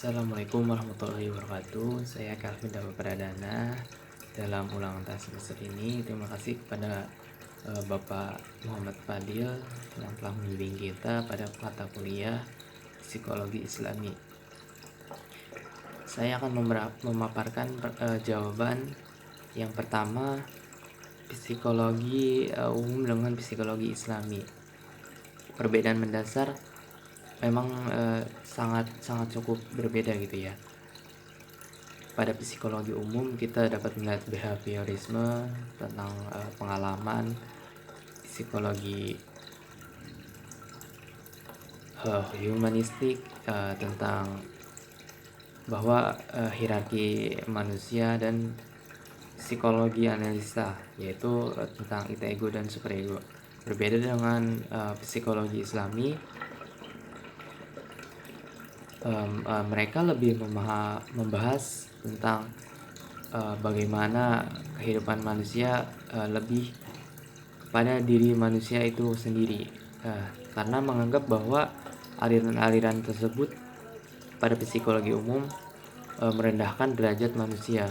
Assalamualaikum warahmatullahi wabarakatuh. Saya Calvin Dava Pradana. Dalam ulangan tahun semester ini, terima kasih kepada Bapak Muhammad Fadil yang telah membimbing kita pada mata kuliah Psikologi Islami. Saya akan memaparkan jawaban yang pertama, psikologi umum dengan psikologi Islami. Perbedaan mendasar memang sangat cukup berbeda gitu ya. Pada psikologi umum kita dapat melihat behaviorisme tentang pengalaman, psikologi humanistik tentang bahwa hierarki manusia, dan psikologi analisa yaitu tentang ego dan superego. Berbeda dengan psikologi Islami, mereka lebih membahas tentang bagaimana kehidupan manusia lebih pada diri manusia itu sendiri, karena menganggap bahwa aliran-aliran tersebut pada psikologi umum merendahkan derajat manusia.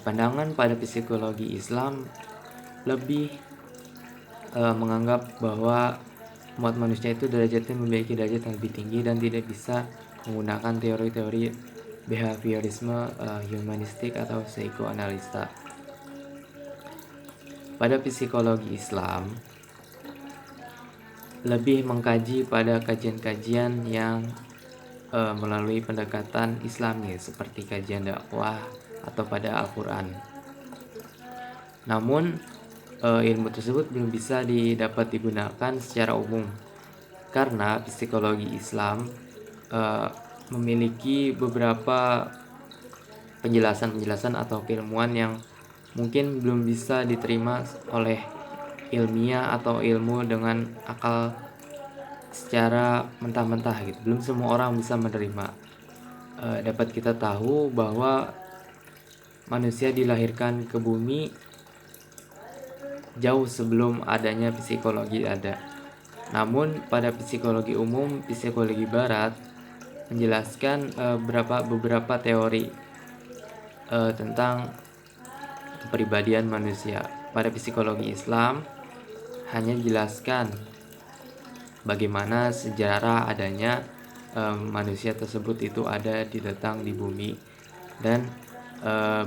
Pandangan pada psikologi Islam lebih menganggap bahwa umat manusia itu derajatnya memiliki derajat yang lebih tinggi dan tidak bisa menggunakan teori-teori behaviorisme humanistik atau psikoanalisa. Pada psikologi Islam lebih mengkaji pada kajian-kajian yang melalui pendekatan Islami seperti kajian dakwah atau pada Al-Quran. Namun ilmu tersebut belum bisa dapat digunakan secara umum karena psikologi Islam memiliki beberapa penjelasan atau keilmuan yang mungkin belum bisa diterima oleh ilmiah atau ilmu dengan akal secara mentah-mentah gitu. Belum semua orang bisa menerima. Dapat kita tahu bahwa manusia dilahirkan ke bumi jauh sebelum adanya psikologi ada. Namun pada psikologi umum, psikologi barat menjelaskan beberapa teori tentang kepribadian manusia. Pada psikologi Islam hanya jelaskan bagaimana sejarah adanya manusia tersebut itu ada diletak di bumi, dan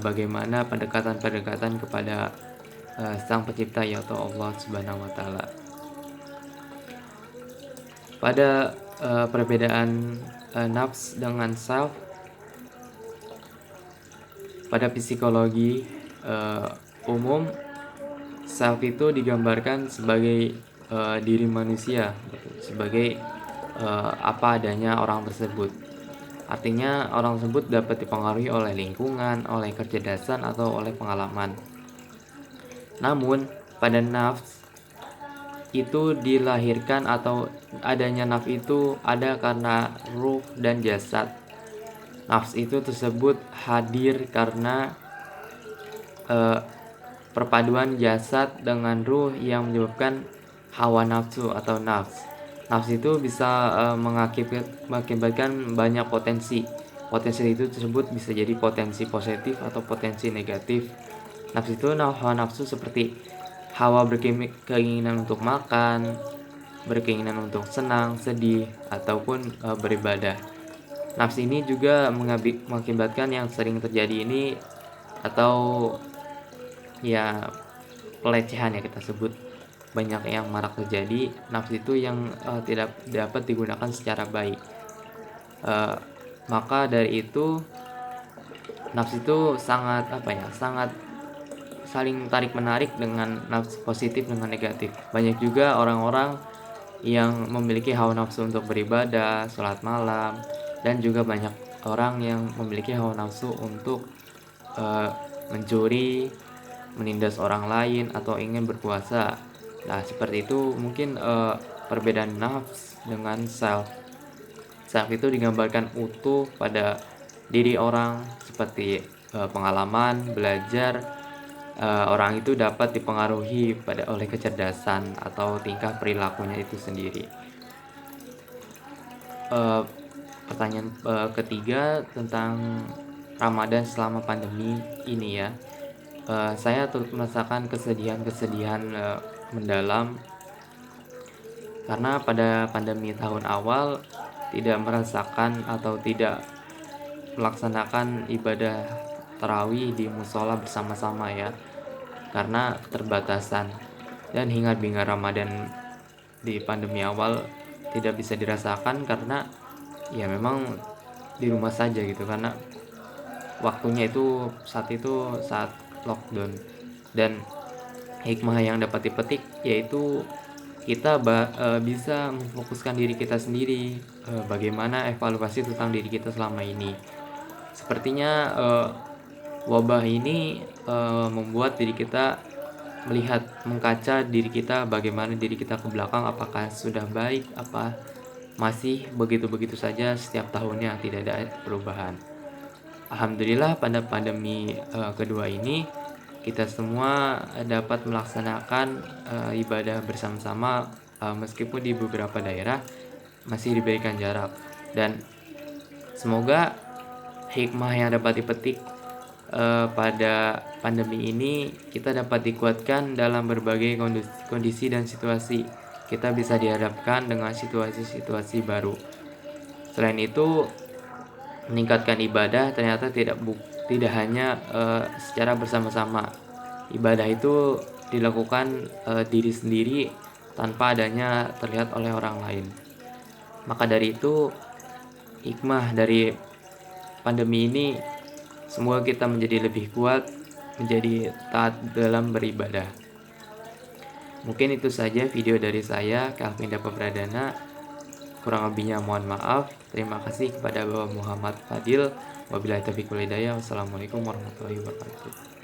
bagaimana pendekatan kepada Sang Pencipta yaitu Allah Subhanahu wa taala. Pada perbedaan nafs dengan self, pada psikologi umum, self itu digambarkan sebagai diri manusia, sebagai apa adanya orang tersebut. Artinya orang tersebut dapat dipengaruhi oleh lingkungan, oleh kecerdasan, atau oleh pengalaman. Namun pada nafs itu dilahirkan, atau adanya nafs itu ada karena ruh dan jasad. Nafs itu tersebut hadir karena perpaduan jasad dengan ruh yang menyebabkan hawa nafsu atau nafs. Nafs itu bisa mengakibatkan banyak potensi. Potensi itu tersebut bisa jadi potensi positif atau potensi negatif. Nafs itu hawa nafsu seperti hawa berkeinginan untuk makan, berkeinginan untuk senang, sedih, ataupun beribadah. Nafs ini juga mengakibatkan yang sering terjadi ini, atau ya pelecehan ya kita sebut, banyak yang marak terjadi. Nafs itu yang tidak dapat digunakan secara baik. Maka dari itu nafs itu sangat saling tarik menarik dengan nafs positif dengan negatif. Banyak juga orang-orang yang memiliki hawa nafsu untuk beribadah, sholat malam, dan juga banyak orang yang memiliki hawa nafsu untuk mencuri, menindas orang lain, atau ingin berkuasa. Nah, seperti itu mungkin perbedaan nafs dengan self. Self itu digambarkan utuh pada diri orang, seperti pengalaman, belajar. Orang itu dapat dipengaruhi oleh kecerdasan atau tingkah perilakunya itu sendiri. pertanyaan ketiga tentang Ramadan selama pandemi ini ya. Saya turut merasakan kesedihan-kesedihan mendalam karena pada pandemi tahun awal tidak merasakan atau tidak melaksanakan ibadah tarawih di musola bersama-sama ya, karena keterbatasan. Dan hingar-bingar Ramadan di pandemi awal tidak bisa dirasakan karena ya memang di rumah saja gitu, karena waktunya itu saat lockdown. Dan hikmah yang dapat dipetik yaitu kita bisa memfokuskan diri kita sendiri, bagaimana evaluasi tentang diri kita selama ini. Sepertinya wabah ini membuat diri kita mengkaca diri kita, bagaimana diri kita ke belakang, apakah sudah baik, apa masih begitu-begitu saja setiap tahunnya, tidak ada perubahan. Alhamdulillah pada pandemi kedua ini kita semua dapat melaksanakan ibadah bersama-sama, meskipun di beberapa daerah masih diberikan jarak. Dan semoga hikmah yang dapat dipetik pada pandemi ini kita dapat dikuatkan dalam berbagai kondisi dan situasi. Kita bisa dihadapkan dengan situasi-situasi baru. Selain itu, meningkatkan ibadah ternyata tidak hanya secara bersama-sama. Ibadah itu dilakukan diri sendiri tanpa adanya terlihat oleh orang lain. Maka dari itu, hikmah dari pandemi ini semoga kita menjadi lebih kuat, menjadi taat dalam beribadah. Mungkin itu saja video dari saya, Calvin Dapa Pradana. Kurang lebihnya mohon maaf. Terima kasih kepada Bapak Muhammad Fadil. Wabillahi taufiq wal hidayah. Wassalamualaikum warahmatullahi wabarakatuh.